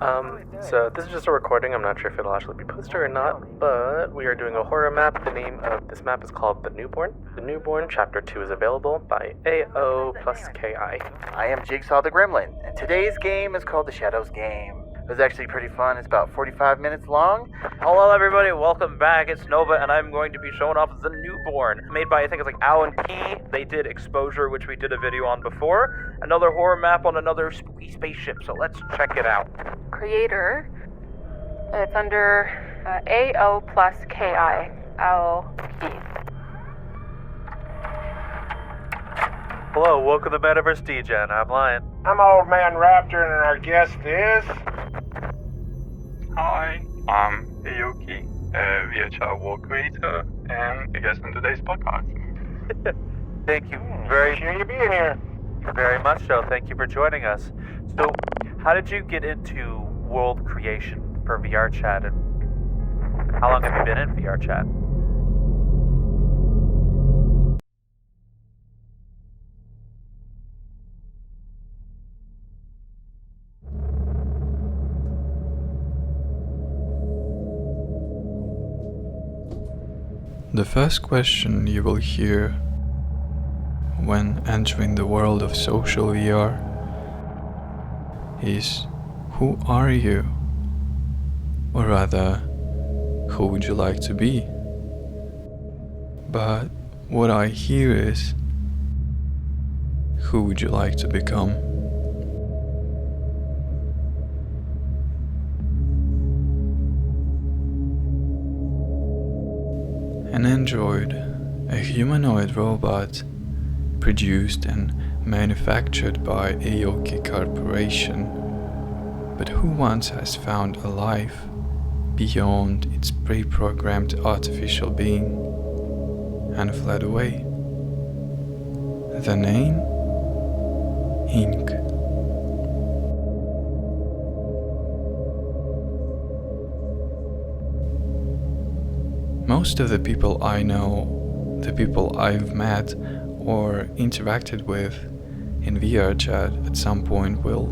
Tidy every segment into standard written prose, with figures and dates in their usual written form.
So this is just a recording. I'm not sure if it'll actually be posted or not, but we are doing a horror map. The name of this map is called The Newborn. The Newborn Chapter 2 is available by ao+ki. I am Jigsaw the Gremlin, and today's game is called the Shadows Game. It was actually pretty fun. It's about 45 minutes long. Hello everybody, welcome back. It's Nova, and I'm going to be showing off The Newborn, made by, I think it's like ao+ki. They did Exposure, which we did a video on before. Another horror map on another spooky spaceship, so let's check it out. Creator, it's under ao+ki, ao+ki. Hello, welcome to Metaverse DGen. I'm Lion. I'm Old Man Raptor, and our guest is... Hi, I'm Aoki, VRChat world creator, and I guess in today's podcast. Thank you very Appreciate you being here. very much so. Thank you for joining us. So, how did you get into world creation for VRChat, and how long have you been in VRChat? The first question you will hear when entering the world of social VR is, who are you? Or rather, who would you like to be? But what I hear is, who would you like to become? An android, a humanoid robot, produced and manufactured by Aoki Corporation, but who once has found a life beyond its pre-programmed artificial being and fled away. The name? Ink. Most of the people I know, the people I've met or interacted with in VRChat at some point will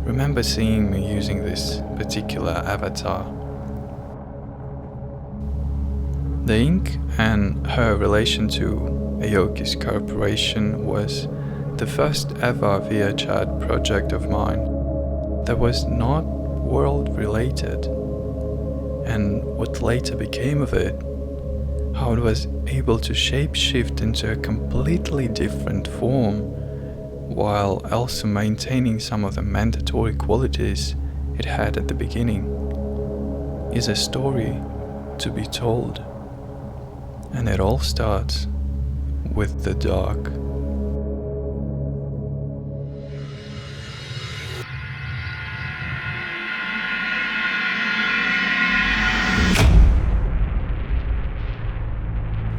remember seeing me using this particular avatar. The Ink and her relation to Aoki's corporation was the first ever VRChat project of mine that was not world related, and what later became of it, how it was able to shapeshift into a completely different form while also maintaining some of the mandatory qualities it had at the beginning, is a story to be told. And it all starts with the dark.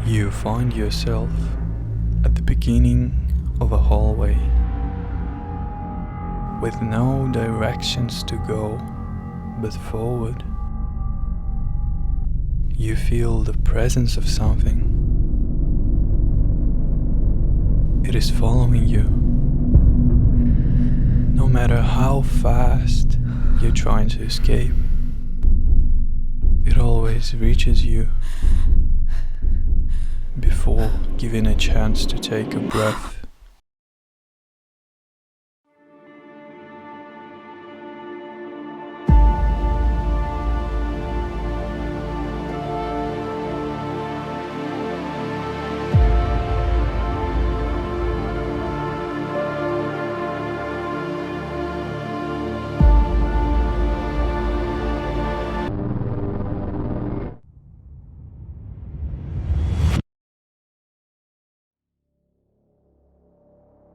You find yourself at the beginning of a hallway with no directions to go but forward. You feel the presence of something. It is following you. No matter how fast you're trying to escape, it always reaches you before giving a chance to take a breath.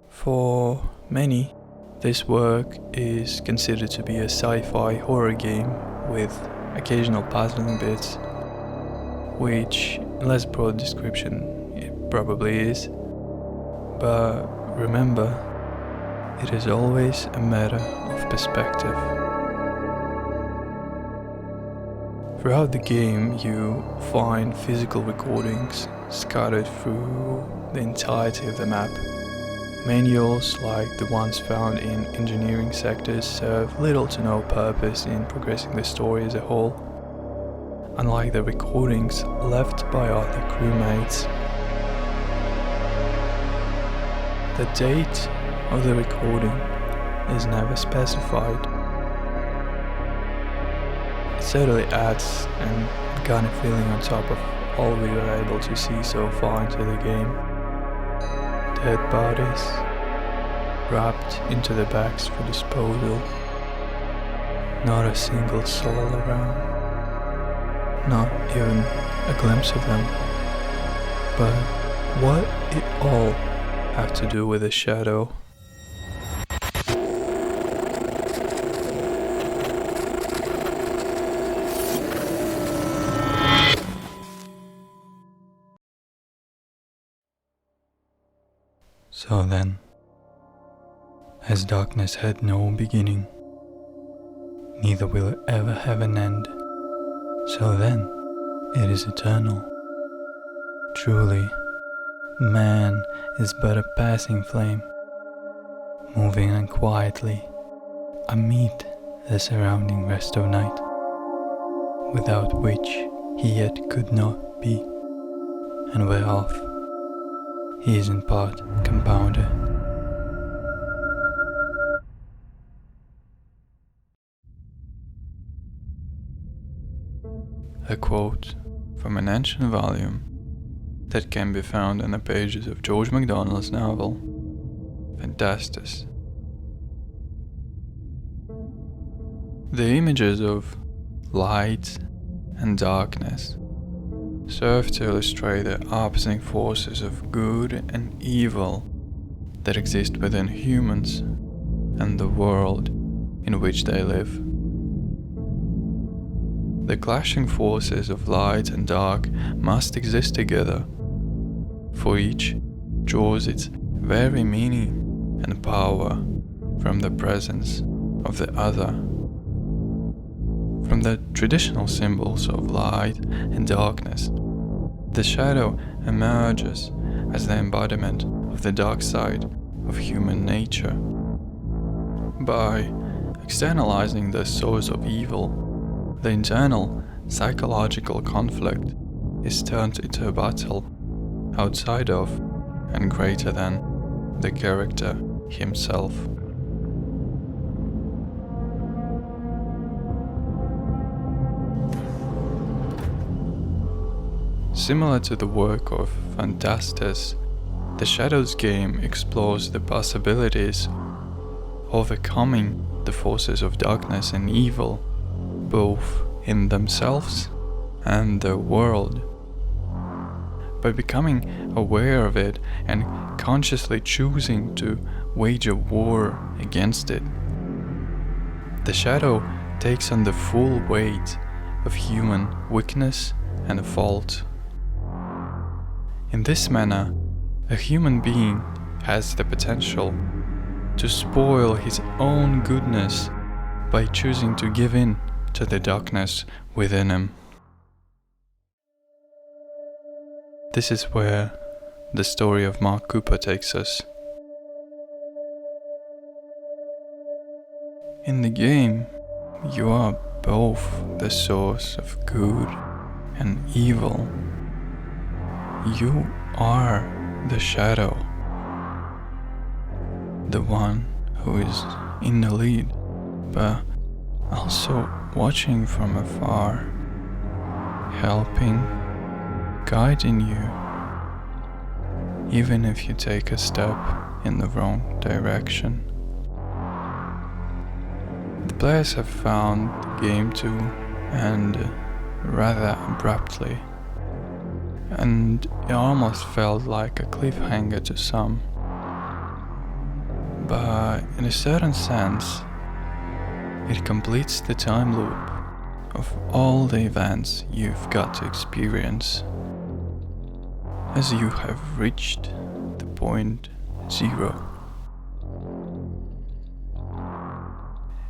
For many, this work is considered to be a sci-fi horror game with occasional puzzling bits, which, in less broad description, it probably is. But remember, it is always a matter of perspective. Throughout the game, you find physical recordings scattered through the entirety of the map. Manuals like the ones found in engineering sectors serve little to no purpose in progressing the story as a whole, unlike the recordings left by other crewmates. The date of the recording is never specified. It certainly adds an uncanny feeling on top of all we were able to see so far into the game. Dead bodies, wrapped into the bags for disposal. Not a single soul around. Not even a glimpse of them. But what it all have to do with the shadow? So then, as darkness had no beginning, neither will it ever have an end, so then it is eternal. Truly, man is but a passing flame, moving on quietly amid the surrounding rest of night, without which he yet could not be, and whereof he is in part compounder. A quote from an ancient volume that can be found in the pages of George MacDonald's novel, Fantastus. The images of light and darkness serve to illustrate the opposing forces of good and evil that exist within humans and the world in which they live. The clashing forces of light and dark must exist together, for each draws its very meaning and power from the presence of the other. From the traditional symbols of light and darkness, the shadow emerges as the embodiment of the dark side of human nature. By externalizing the source of evil, the internal psychological conflict is turned into a battle outside of and greater than the character himself. Similar to the work of Fantastus, the Shadows game explores the possibilities of overcoming the forces of darkness and evil, both in themselves and the world. By becoming aware of it and consciously choosing to wage a war against it, the shadow takes on the full weight of human weakness and fault. In this manner, a human being has the potential to spoil his own goodness by choosing to give in to the darkness within him. This is where the story of Mark Cooper takes us. In the game, you are both the source of good and evil. You are the shadow, the one who is in the lead, but also watching from afar, helping, guiding you, even if you take a step in the wrong direction. The players have found the game to end rather abruptly, and it almost felt like a cliffhanger to some. But in a certain sense, it completes the time loop of all the events you've got to experience, as you have reached the point zero.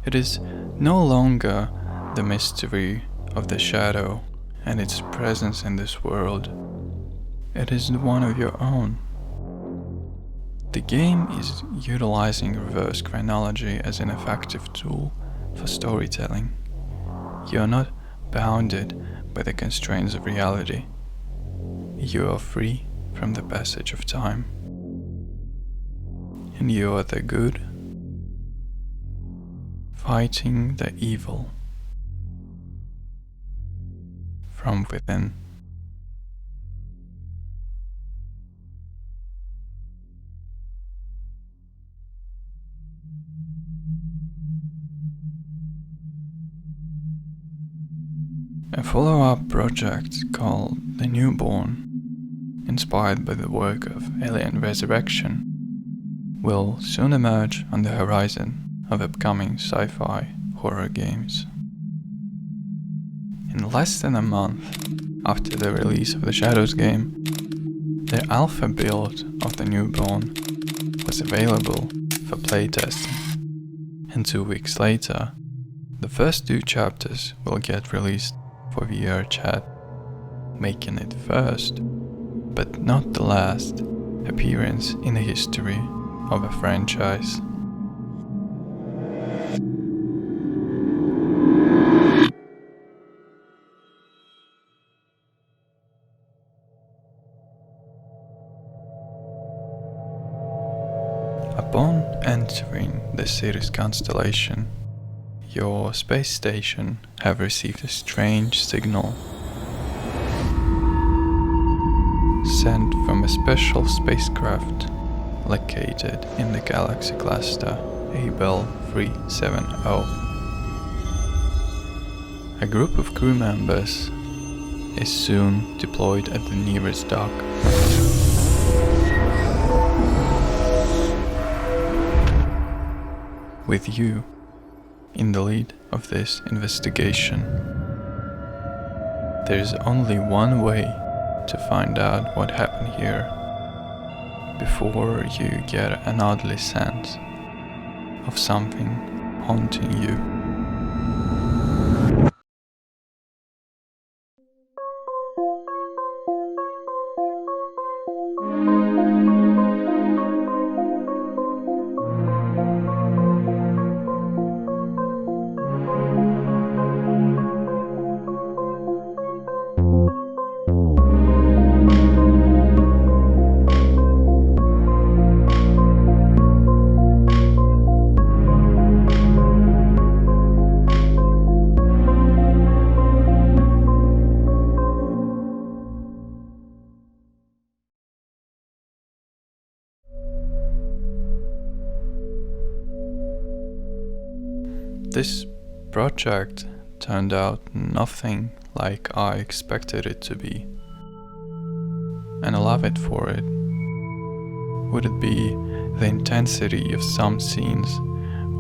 It is no longer the mystery of the shadow and its presence in this world. It is one of your own. The game is utilizing reverse chronology as an effective tool for storytelling. You are not bounded by the constraints of reality. You are free from the passage of time. And you are the good fighting the evil from within. A follow-up project called The Newborn, inspired by the work of Alien Resurrection, will soon emerge on the horizon of upcoming sci-fi horror games. In less than a month after the release of the Shadows game, the alpha build of The Newborn was available for playtesting, and 2 weeks later, the first 2 chapters will get released for VRChat, making it first, but not the last, appearance in the history of a franchise. Upon entering the Sirius constellation, your space station have received a strange signal sent from a special spacecraft located in the galaxy cluster Abel 370. A group of crew members is soon deployed at the nearest dock. With you in the lead of this investigation. There's only one way to find out what happened here before you get an oddly sense of something haunting you. This project turned out nothing like I expected it to be, and I love it for it. Would it be the intensity of some scenes,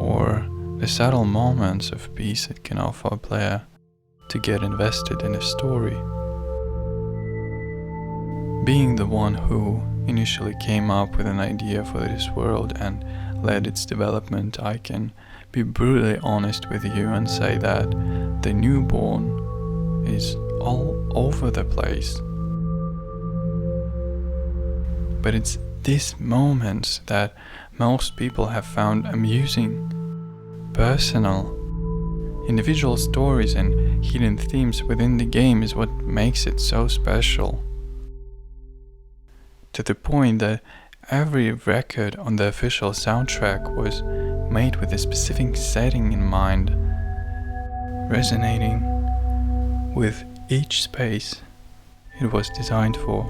or the subtle moments of peace it can offer a player to get invested in a story? Being the one who initially came up with an idea for this world and led its development, I can be brutally honest with you and say that the Newborn is all over the place. But it's these moments that most people have found amusing, personal. Individual stories and hidden themes within the game is what makes it so special. To the point that every record on the official soundtrack was made with a specific setting in mind, resonating with each space it was designed for.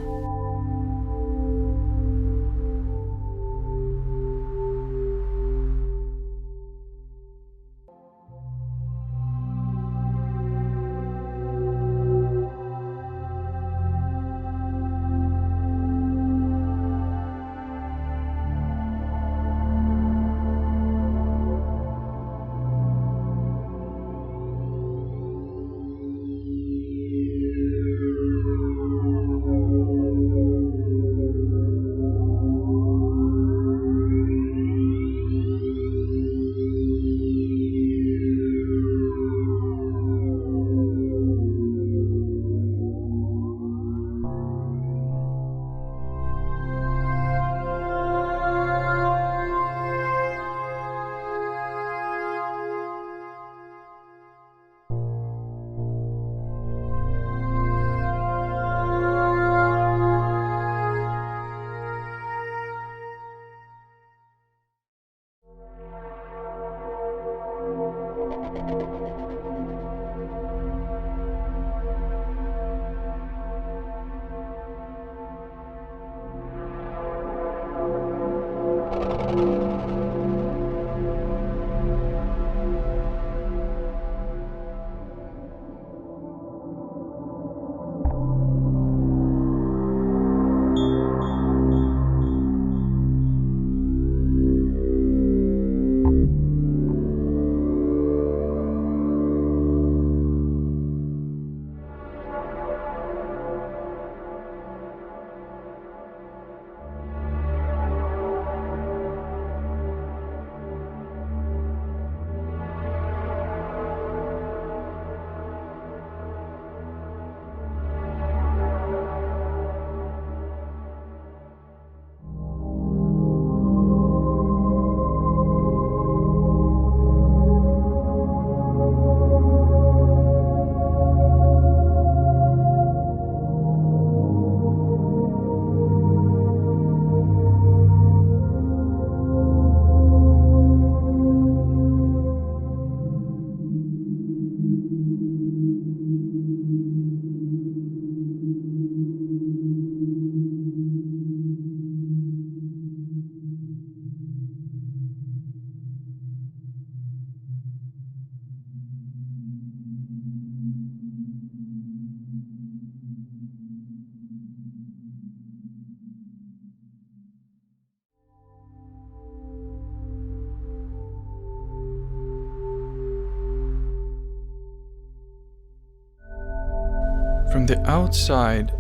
From the outside,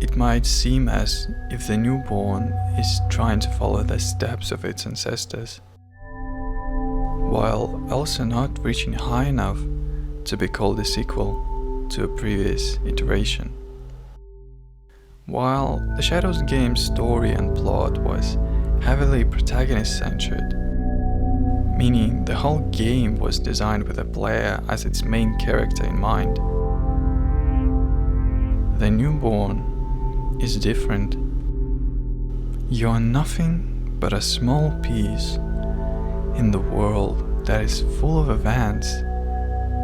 it might seem as if the newborn is trying to follow the steps of its ancestors, while also not reaching high enough to be called a sequel to a previous iteration. While the Shadows game's story and plot was heavily protagonist-centered, meaning the whole game was designed with the player as its main character in mind, the newborn is different. You are nothing but a small piece in the world that is full of events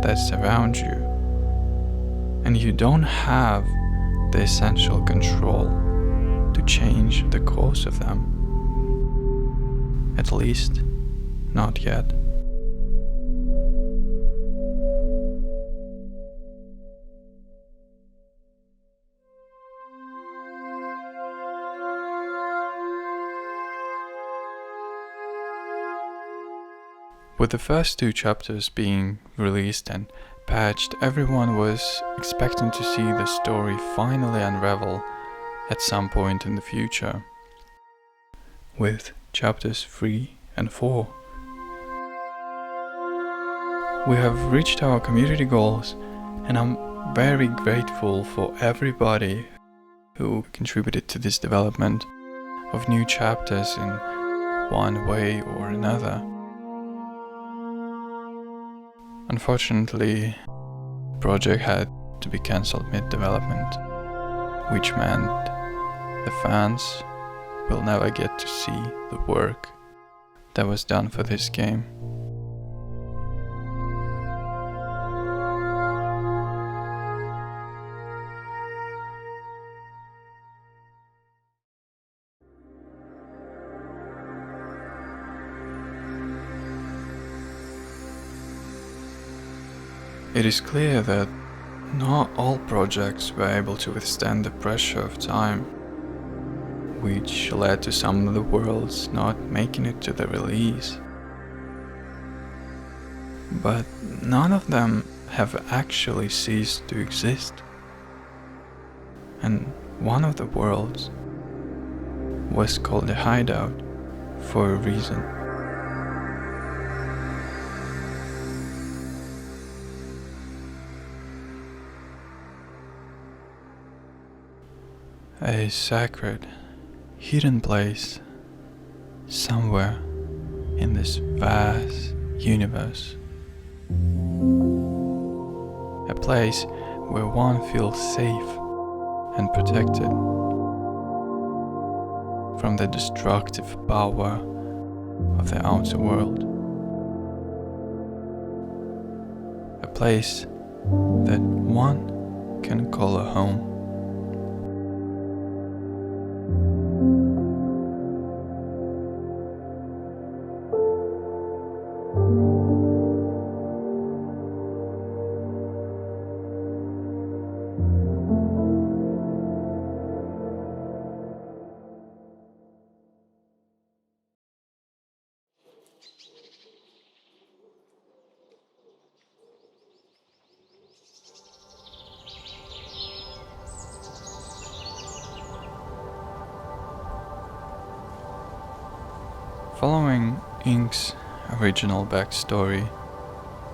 that surround you, and you don't have the essential control to change the course of them. At least, not yet. With the first 2 chapters being released and patched, everyone was expecting to see the story finally unravel at some point in the future, with chapters 3 and 4. We have reached our community goals, and I'm very grateful for everybody who contributed to this development of new chapters in one way or another. Unfortunately, the project had to be cancelled mid-development, which meant the fans will never get to see the work that was done for this game. It is clear that not all projects were able to withstand the pressure of time, which led to some of the worlds not making it to the release. But none of them have actually ceased to exist. And one of the worlds was called the Hideout for a reason. A sacred, hidden place somewhere in this vast universe. A place where one feels safe and protected from the destructive power of the outer world. A place that one can call a home. Following Ink's original backstory,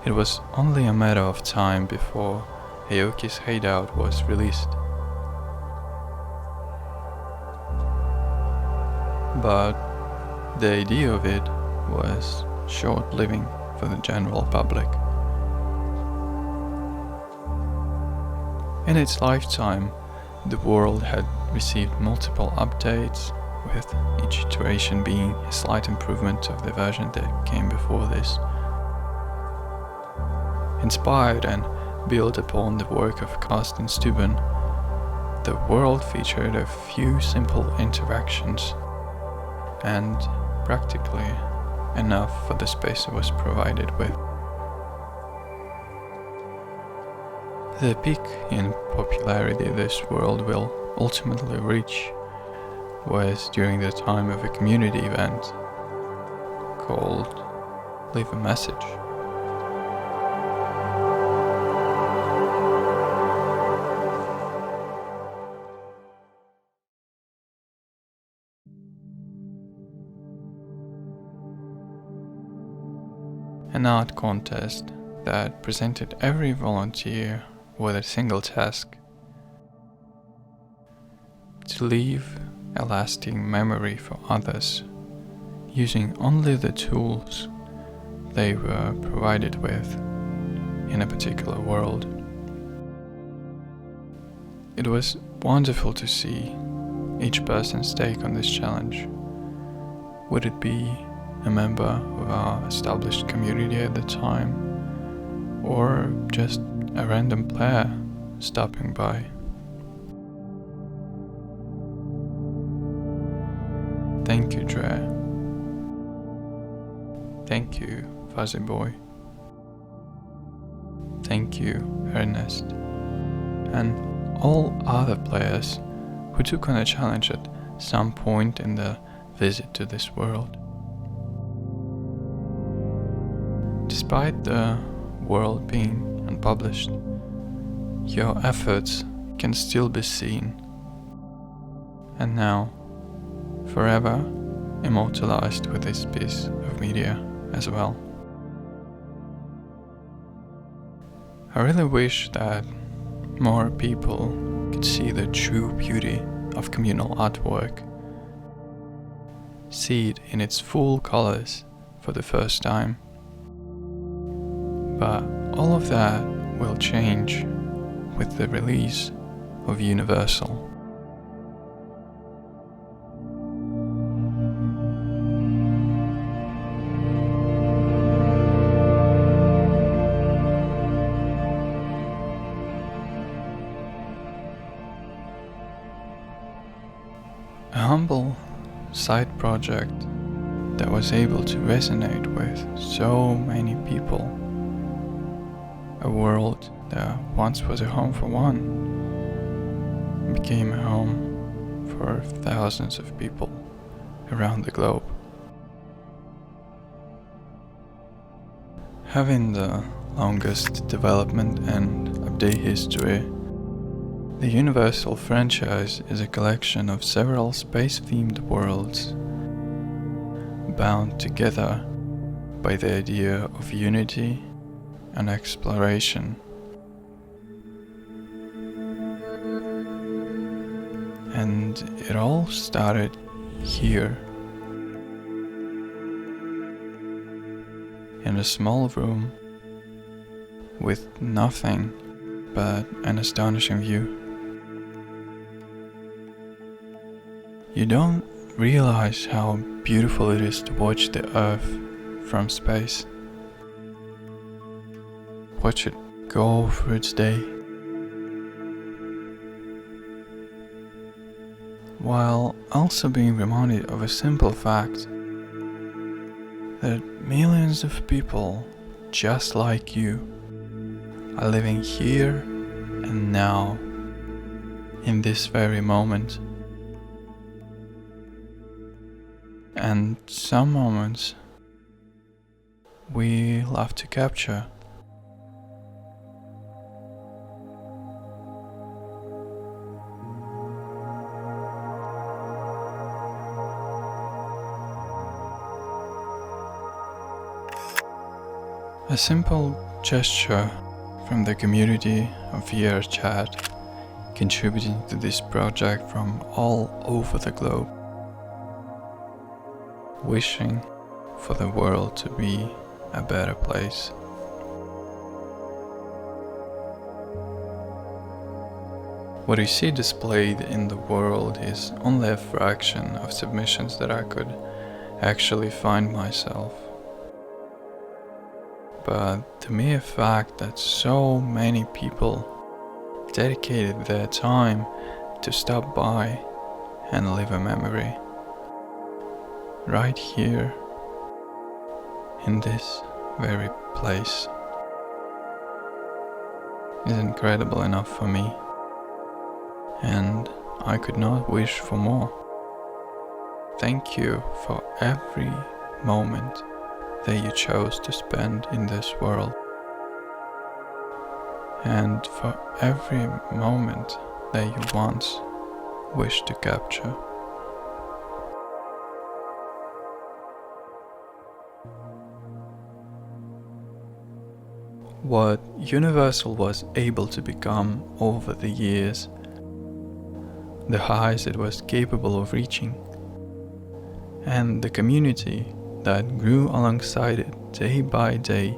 it was only a matter of time before Aoki's hideout was released. But the idea of it was short-living for the general public. In its lifetime, the world had received multiple updates, with each iteration being a slight improvement of the version that came before this. Inspired and built upon the work of Carsten Stubben, the world featured a few simple interactions and practically enough for the space it was provided with. The peak in popularity this world will ultimately reach was during the time of a community event called Leave a Message. art contest that presented every volunteer with a single task: to leave a lasting memory for others, using only the tools they were provided with in a particular world. It was wonderful to see each person's take on this challenge. Would it be a member of our established community at the time, or just a random player stopping by? Thank you, Dre. Thank you, Fuzzy Boy. Thank you, Ernest. And all other players who took on a challenge at some point in their visit to this world. Despite the world being unpublished, your efforts can still be seen, and now forever immortalized with this piece of media as well. I really wish that more people could see the true beauty of communal artwork, see it in its full colors for the first time. But all of that will change with the release of Universal. A humble side project that was able to resonate with so many people. A world that once was a home for one became a home for thousands of people around the globe. Having the longest development and update history, the Universal franchise is a collection of several space-themed worlds, bound together by the idea of unity and exploration. And it all started here, in a small room with nothing but an astonishing view. You don't realize how beautiful it is to watch the Earth from space. Watch it go through its day, while also being reminded of a simple fact that millions of people just like you are living here and now, in this very moment. And some moments we love to capture. A simple gesture from the community of VRChat contributing to this project from all over the globe, wishing for the world to be a better place. What you see displayed in the world is only a fraction of submissions that I could actually find myself. But the mere fact that so many people dedicated their time to stop by and leave a memory right here in this very place is incredible enough for me, and I could not wish for more. Thank you for every moment that you chose to spend in this world, and for every moment that you once wished to capture. what Universal was able to become over the years, the highs it was capable of reaching, and the community that grew alongside it day by day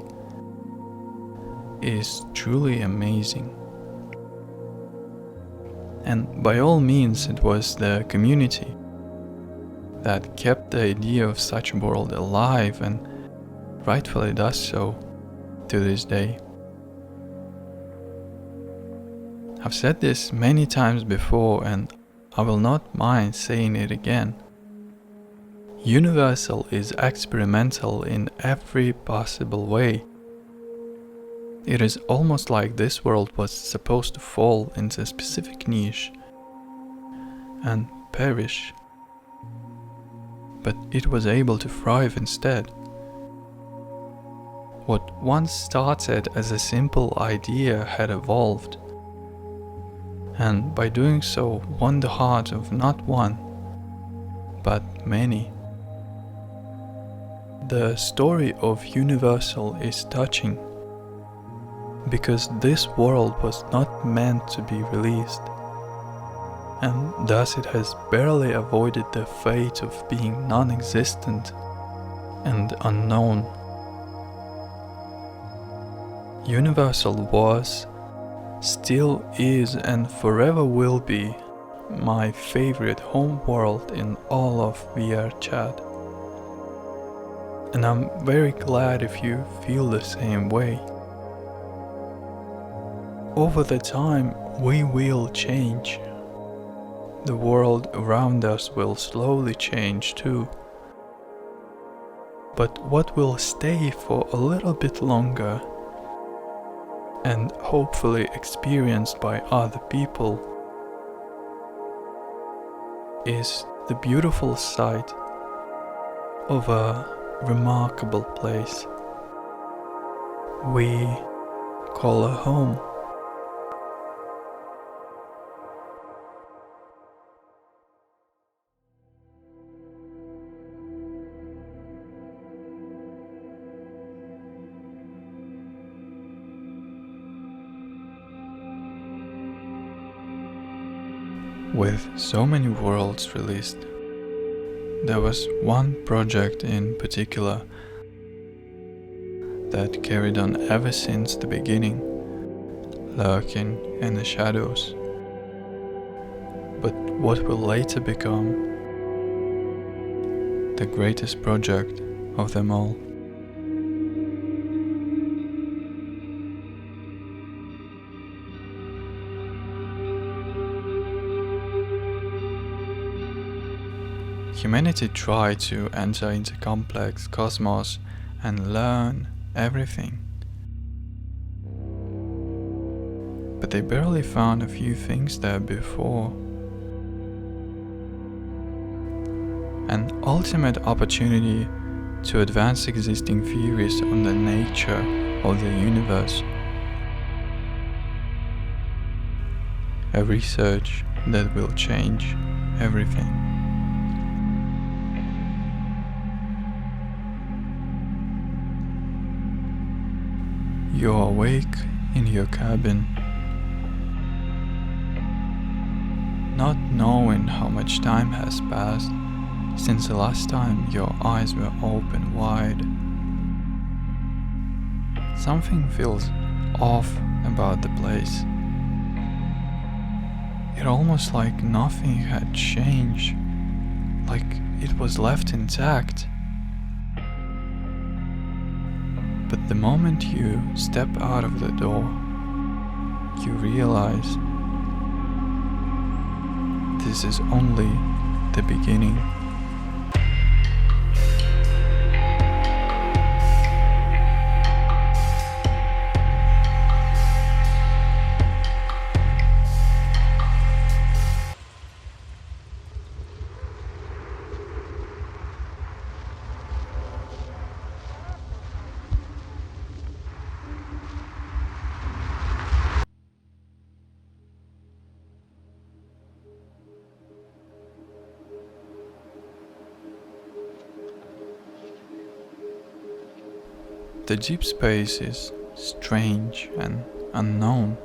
is truly amazing. And by all means, it was the community that kept the idea of such a world alive, and rightfully does so to this day. I've said this many times before, and I will not mind saying it again. Universal is experimental in every possible way. It is almost like this world was supposed to fall into a specific niche and perish, but it was able to thrive instead. What once started as a simple idea had evolved, and by doing so won the heart of not one, but many. The story of Universal is touching, because this world was not meant to be released, and thus it has barely avoided the fate of being non-existent and unknown. Universal was, still is, and forever will be my favorite home world in all of VRChat. And I'm very glad if you feel the same way. Over the time, we will change. The world around us will slowly change too. But what will stay for a little bit longer, and hopefully experienced by other people, is the beautiful sight of a remarkable place we call a home. With so many worlds released, there was one project in particular that carried on ever since the beginning, lurking in the shadows, but what will later become the greatest project of them all. Humanity tried to enter into complex cosmos and learn everything. But they barely found a few things there before. An ultimate opportunity to advance existing theories on the nature of the universe. A research that will change everything. You're awake in your cabin, not knowing how much time has passed since the last time your eyes were open wide. Something feels off about the place. It almost like nothing had changed, like it was left intact. But the moment you step out of the door, you realize this is only the beginning. The deep space is strange and unknown.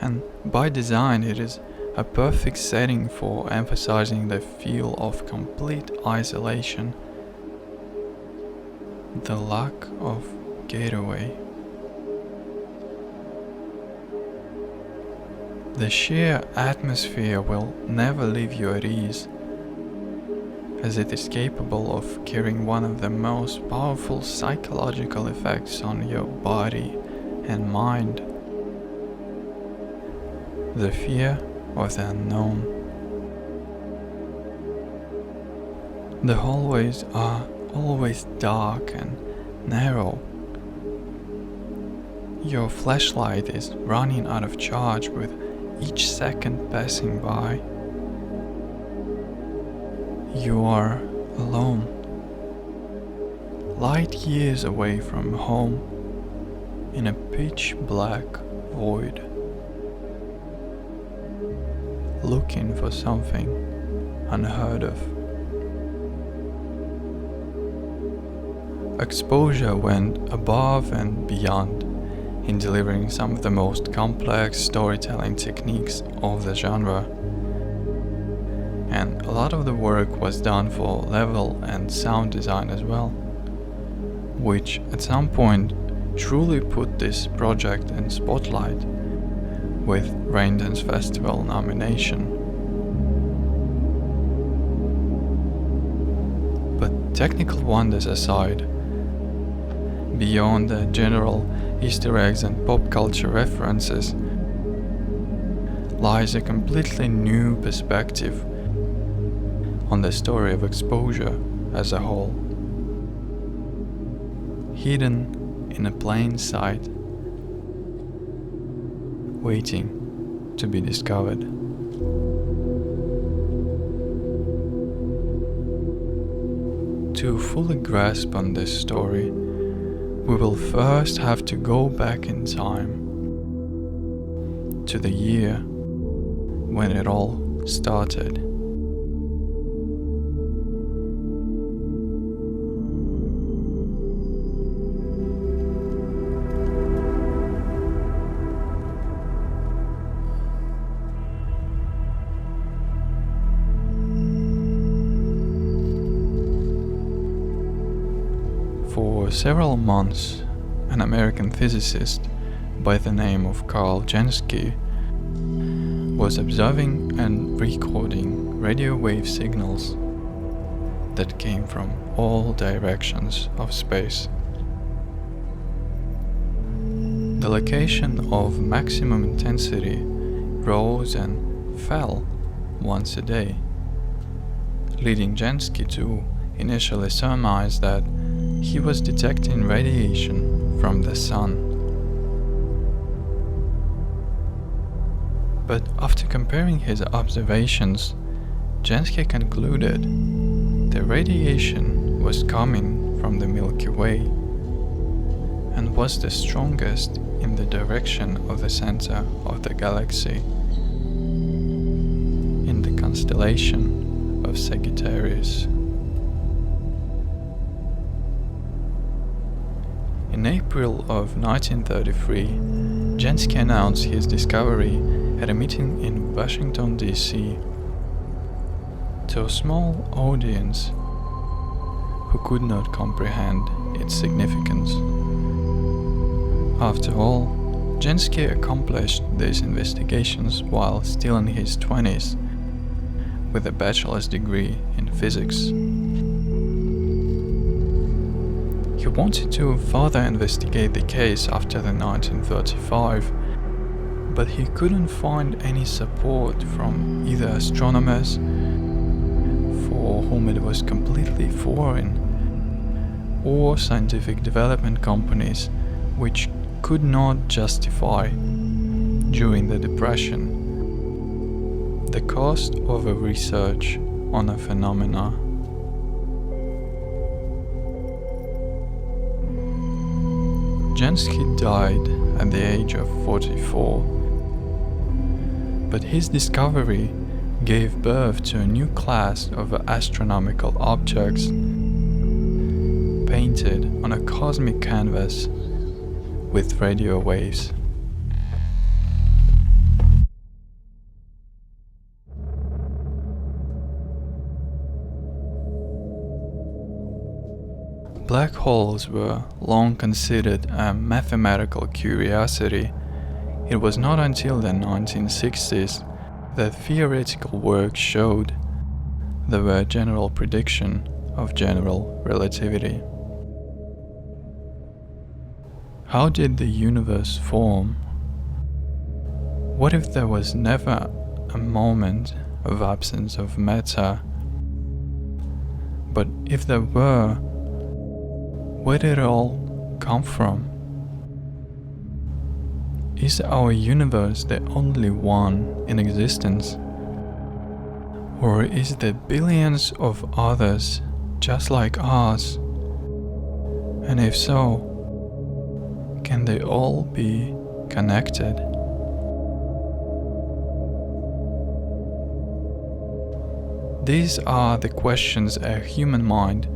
And by design it is a perfect setting for emphasizing the feel of complete isolation, the lack of getaway. The sheer atmosphere will never leave you at ease, as it is capable of carrying one of the most powerful psychological effects on your body and mind: the fear of the unknown. The hallways are always dark and narrow. Your flashlight is running out of charge with each second passing by. You are alone, light years away from home, in a pitch black void, looking for something unheard of. Exposure went above and beyond in delivering some of the most complex storytelling techniques of the genre. And a lot of the work was done for level and sound design as well, which at some point truly put this project in spotlight with Raindance Festival nomination. But technical wonders aside, beyond the general Easter eggs and pop culture references, lies a completely new perspective on the story of Exposure as a whole, hidden in a plain sight, waiting to be discovered. To fully grasp on this story, we will first have to go back in time to the year when it all started. For several months, an American physicist by the name of Carl Jansky was observing and recording radio wave signals that came from all directions of space. The location of maximum intensity rose and fell once a day, leading Jansky to initially surmise that he was detecting radiation from the sun. But after comparing his observations, Jansky concluded the radiation was coming from the Milky Way and was the strongest in the direction of the center of the galaxy, in the constellation of Sagittarius. In April of 1933, Jansky announced his discovery at a meeting in Washington, D.C. to a small audience who could not comprehend its significance. After all, Jansky accomplished these investigations while still in his 20s, with a bachelor's degree in physics. He wanted to further investigate the case after the 1935, but he couldn't find any support from either astronomers, for whom it was completely foreign, or scientific development companies which could not justify, during the Depression, the cost of a research on a phenomena. Jansky died at the age of 44, but his discovery gave birth to a new class of astronomical objects painted on a cosmic canvas with radio waves. Black holes were long considered a mathematical curiosity. It was not until the 1960s that theoretical work showed there were a general prediction of general relativity. How did the universe form? What if there was never a moment of absence of matter? But if there were, where did it all come from? Is our universe the only one in existence? Or is there billions of others just like ours? And if so, can they all be connected? These are the questions a human mind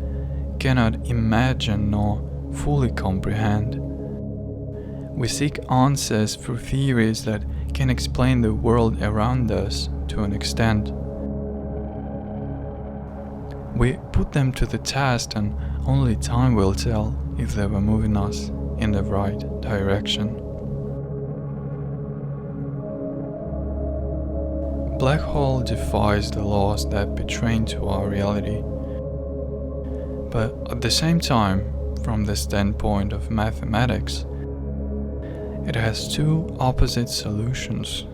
cannot imagine nor fully comprehend. We seek answers through theories that can explain the world around us to an extent. We put them to the test, and only time will tell if they were moving us in the right direction. Black hole defies the laws that pertain to our reality. But at the same time, from the standpoint of mathematics, it has two opposite solutions.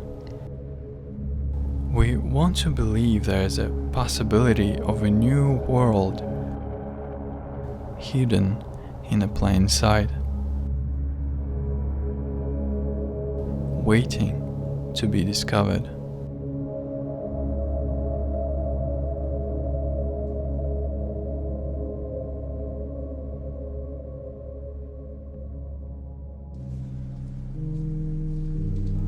We want to believe there is a possibility of a new world hidden in a plain sight, waiting to be discovered.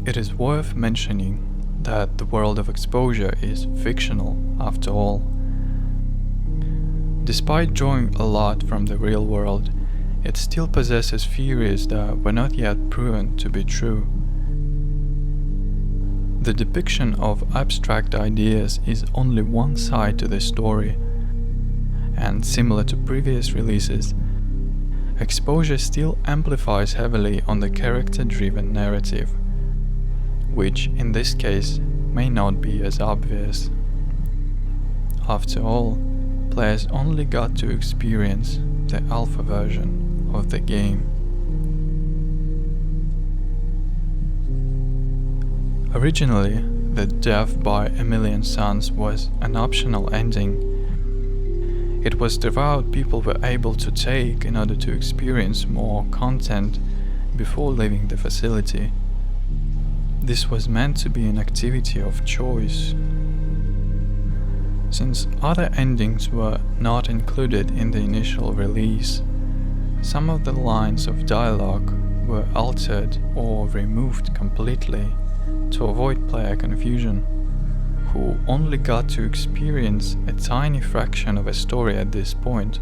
It is worth mentioning that the world of exposure is fictional after all. Despite drawing a lot from the real world, it still possesses theories that were not yet proven to be true. The depiction of abstract ideas is only one side to the story, and similar to previous releases, Exposure still amplifies heavily on the character-driven narrative, which in this case may not be as obvious. After all, players only got to experience the alpha version of the game. Originally, the death by a million suns was an optional ending. It was the route people were able to take in order to experience more content before leaving the facility. This was meant to be an activity of choice. Since other endings were not included in the initial release, some of the lines of dialogue were altered or removed completely to avoid player confusion, who only got to experience a tiny fraction of a story at this point,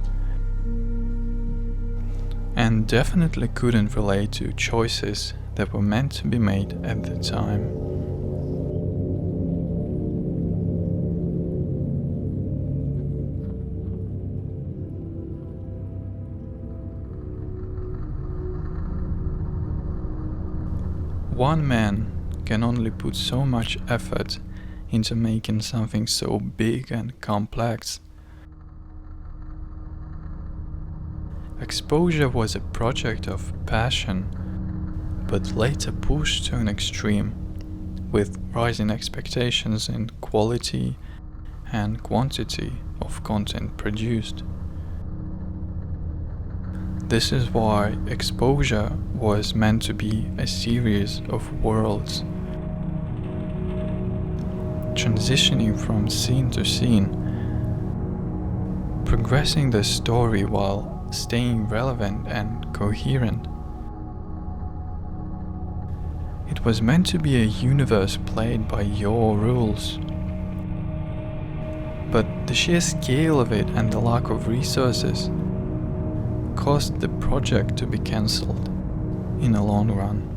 and definitely couldn't relate to choices that were meant to be made at the time. One man can only put so much effort into making something so big and complex. Exposure was a project of passion, but later pushed to an extreme, with rising expectations in quality and quantity of content produced. This is why Exposure was meant to be a series of worlds, transitioning from scene to scene, progressing the story while staying relevant and coherent. It was meant to be a universe played by your rules. But the sheer scale of it and the lack of resources caused the project to be cancelled in the long run.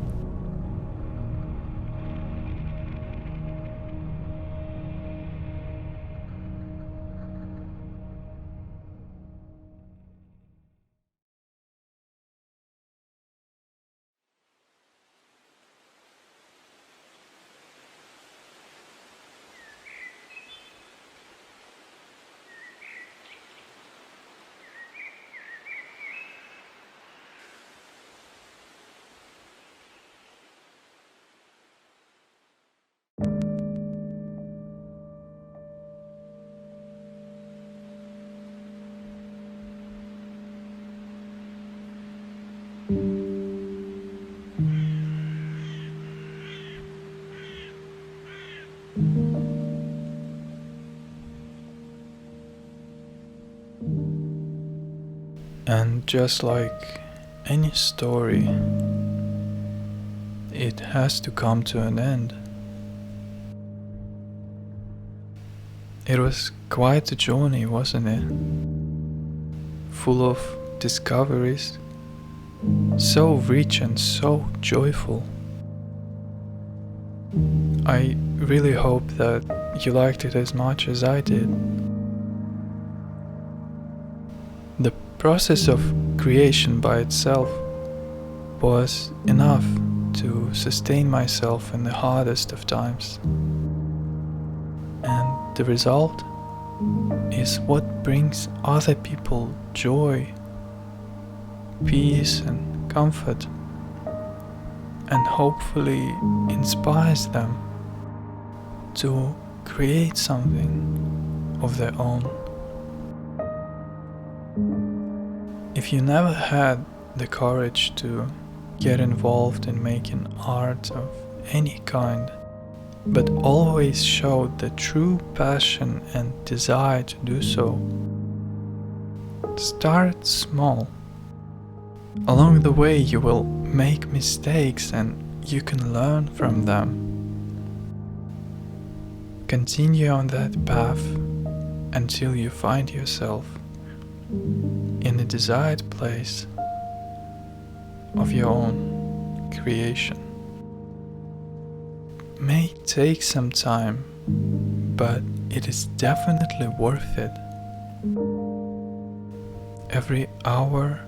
And just like any story, it has to come to an end. It was quite a journey, wasn't it? Full of discoveries, so rich and so joyful. I really hope that you liked it as much as I did. The process of creation by itself was enough to sustain myself in the hardest of times. And the result is what brings other people joy, peace and comfort, and hopefully inspires them to create something of their own. If you never had the courage to get involved in making art of any kind, but always showed the true passion and desire to do so, start small. Along the way you will make mistakes and you can learn from them. Continue on that path until you find yourself in the desired place of your own creation. May take some time, but it is definitely worth it. Every hour,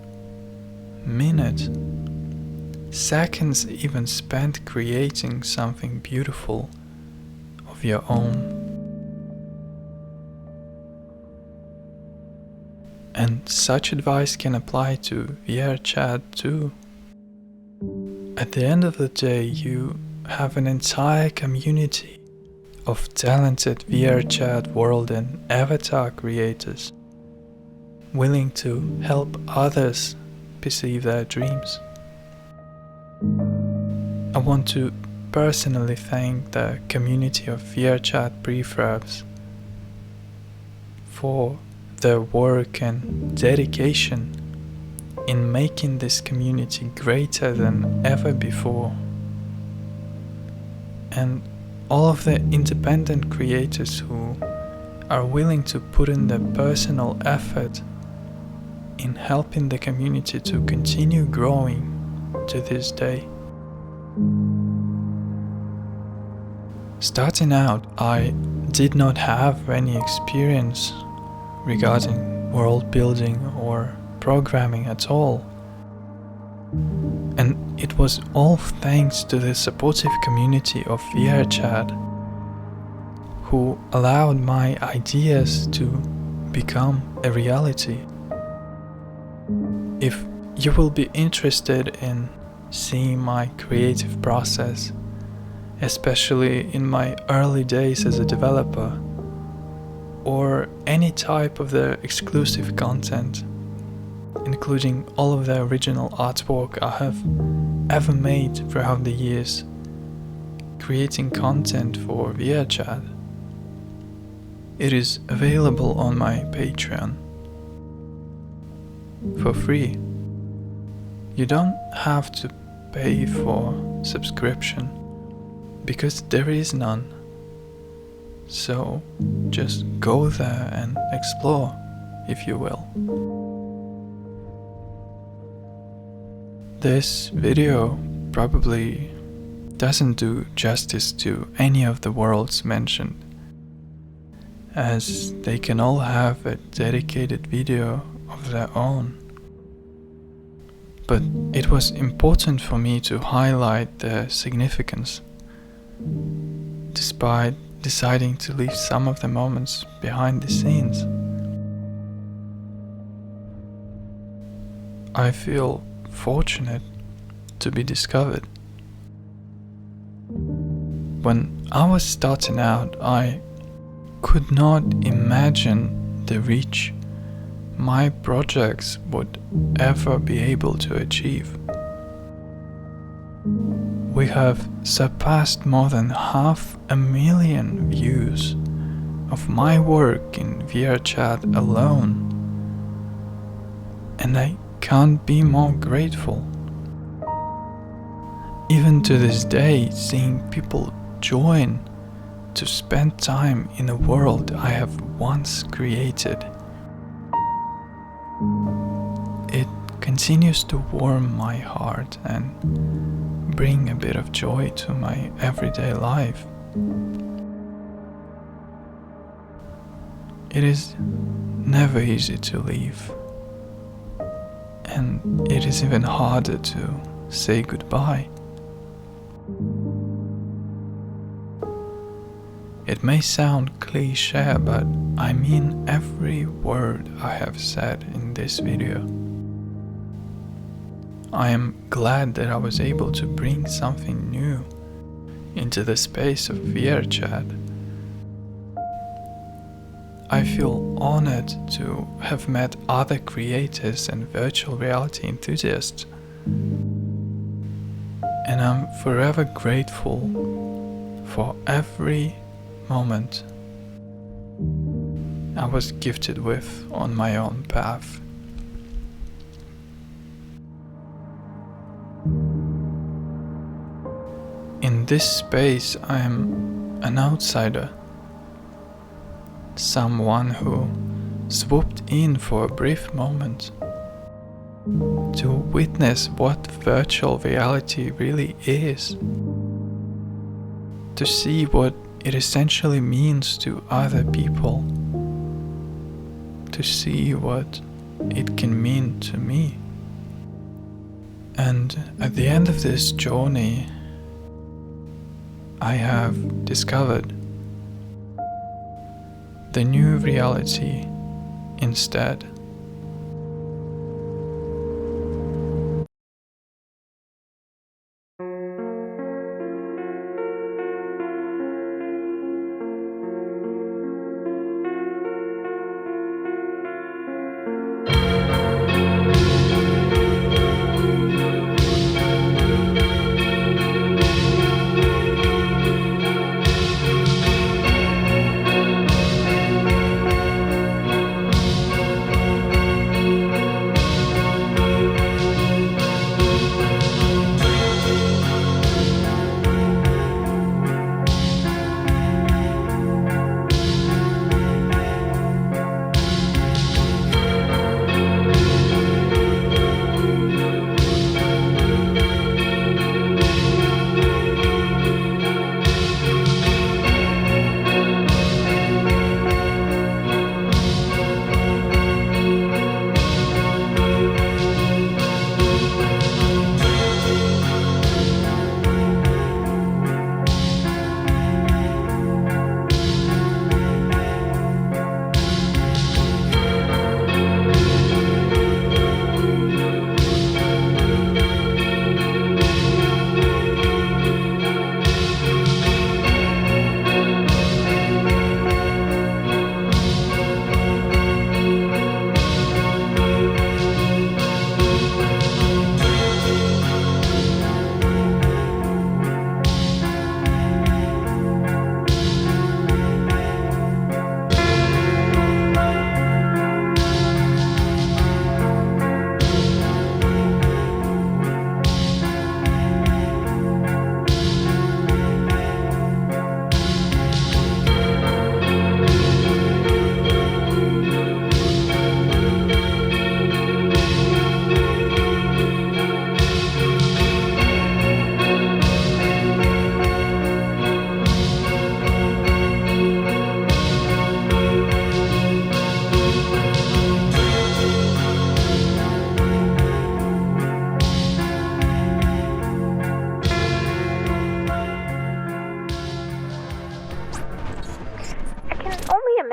minute, seconds even spent creating something beautiful of your own. And such advice can apply to VRChat too. At the end of the day, you have an entire community of talented VRChat world and avatar creators willing to help others perceive their dreams. I want to personally thank the community of VRChat preferabs for their work and dedication in making this community greater than ever before. And all of the independent creators who are willing to put in their personal effort in helping the community to continue growing to this day. Starting out, I did not have any experience regarding world building or programming at all. And it was all thanks to the supportive community of VRChat, who allowed my ideas to become a reality. If you will be interested in seeing my creative process, especially in my early days as a developer, or any type of the exclusive content, including all of the original artwork I have ever made throughout the years, creating content for VRChat, it is available on my Patreon for free. You don't have to pay for subscription because there is none. So just go there and explore, if you will. This video probably doesn't do justice to any of the worlds mentioned, as they can all have a dedicated video of their own. But it was important for me to highlight their significance, despite deciding to leave some of the moments behind the scenes. I feel fortunate to be discovered. When I was starting out, I could not imagine the reach my projects would ever be able to achieve. We have surpassed more than 500,000 views of my work in VRChat alone, and I can't be more grateful. Even to this day, seeing people join to spend time in a world I have once created, it continues to warm my heart and bring a bit of joy to my everyday life. It is never easy to leave, and it is even harder to say goodbye. It may sound cliché, but I mean every word I have said in this video. I am glad that I was able to bring something new into the space of VRChat. I feel honored to have met other creators and virtual reality enthusiasts, and I'm forever grateful for every moment I was gifted with on my own path. In this space, I am an outsider, someone who swooped in for a brief moment to witness what virtual reality really is, to see what it essentially means to other people, to see what it can mean to me. And at the end of this journey, I have discovered the new reality instead.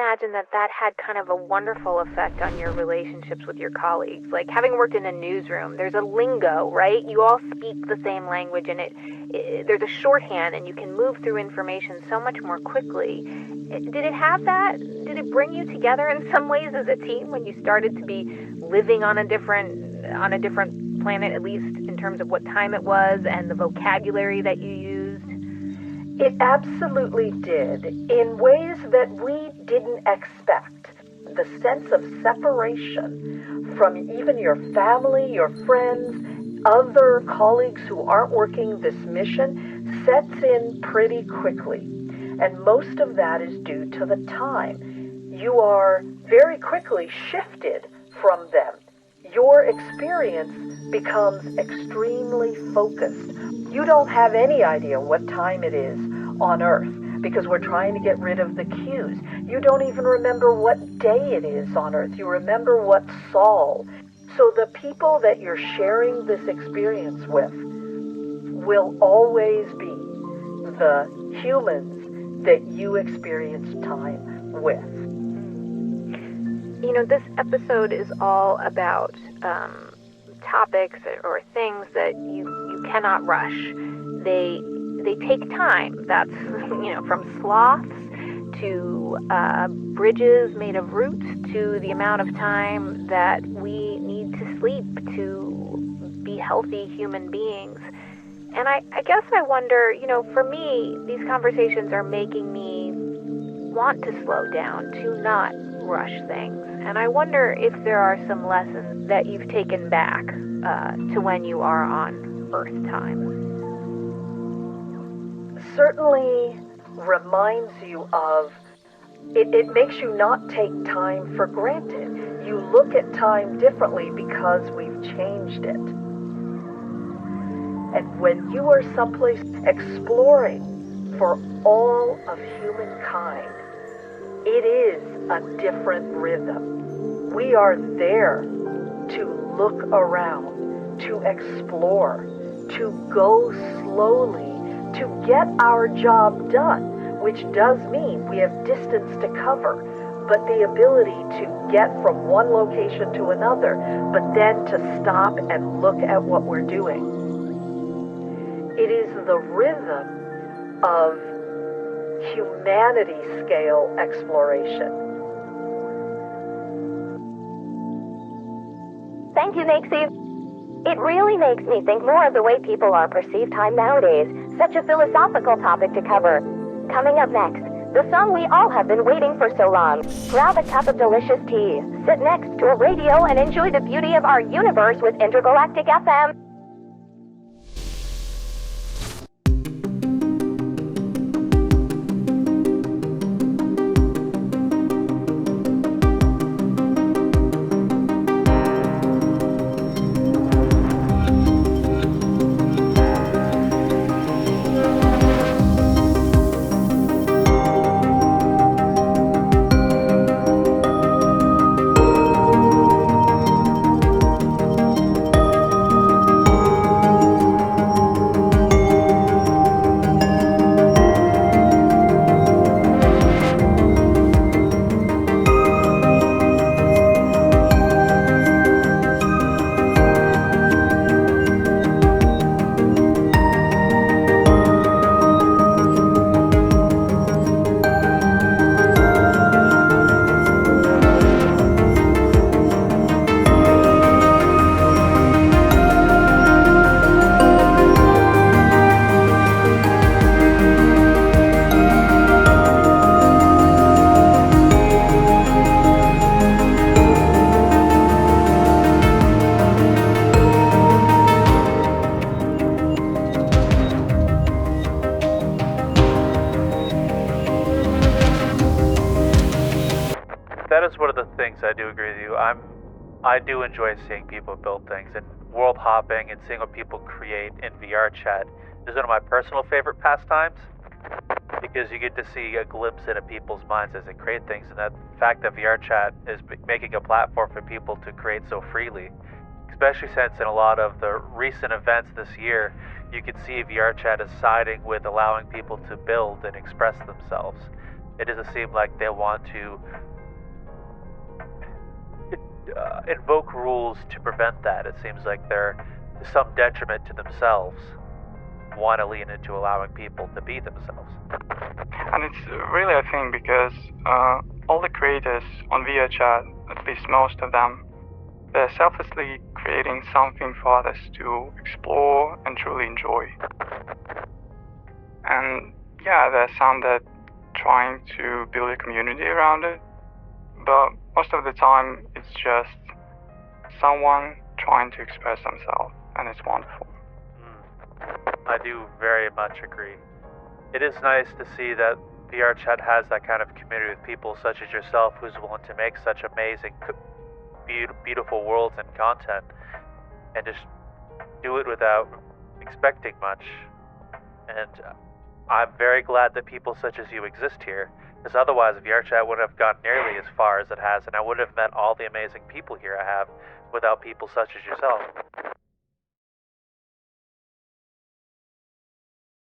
imagine that had kind of a wonderful effect on your relationships with your colleagues. Like, having worked in a newsroom, there's a lingo, right? You all speak the same language, and there's a shorthand, and you can move through information so much more quickly. Did it have that? Did it bring you together in some ways as a team when you started to be living on a different planet, at least in terms of what time it was and the vocabulary that you used? It absolutely did, in ways that we didn't expect. The sense of separation from even your family, your friends, other colleagues who aren't working this mission sets in pretty quickly. And most of that is due to the time. You are very quickly shifted from them. Your experience becomes extremely focused. You don't have any idea what time it is on Earth because we're trying to get rid of the cues. You don't even remember what day it is on Earth. You remember what's Sol. So the people that you're sharing this experience with will always be the humans that you experience time with. You know, this episode is all about topics or things that you cannot rush. They take time. That's, from sloths to bridges made of roots to the amount of time that we need to sleep to be healthy human beings. And I guess I wonder, for me, these conversations are making me want to slow down, to not rush things. And I wonder if there are some lessons that you've taken back to when you are on Earth time. Certainly reminds you of, it makes you not take time for granted. You look at time differently because we've changed it. And when you are someplace exploring for all of humankind, it is a different rhythm. We are there to look around, to explore, to go slowly, to get our job done, which does mean we have distance to cover, but the ability to get from one location to another, but then to stop and look at what we're doing. It is the rhythm of humanity scale exploration. Thank you, Nixie. It really makes me think more of the way people are perceived time nowadays. Such a philosophical topic to cover. Coming up next, the song we all have been waiting for so long. Grab a cup of delicious tea, sit next to a radio, and enjoy the beauty of our universe with Intergalactic FM. That is one of the things I do agree with you. I do enjoy seeing people build things, and world hopping and seeing what people create in VRChat is one of my personal favorite pastimes, because you get to see a glimpse into people's minds as they create things, and that fact that VRChat is making a platform for people to create so freely, especially since in a lot of the recent events this year, you can see VRChat is siding with allowing people to build and express themselves. It doesn't seem like they want to invoke rules to prevent that. It seems like they're, to some detriment to themselves, want to lean into allowing people to be themselves. And it's really a thing because all the creators on VRChat, at least most of them, they're selflessly creating something for others to explore and truly enjoy. And yeah, there's some that trying to build a community around it, but most of the time it's just someone trying to express themselves, and it's wonderful. I do very much agree. It is nice to see that VRChat has that kind of community with people such as yourself who's willing to make such amazing, beautiful worlds and content, and just do it without expecting much. And I'm very glad that people such as you exist here, because otherwise VRChat wouldn't have gone nearly as far as it has, and I wouldn't have met all the amazing people here I have without people such as yourself.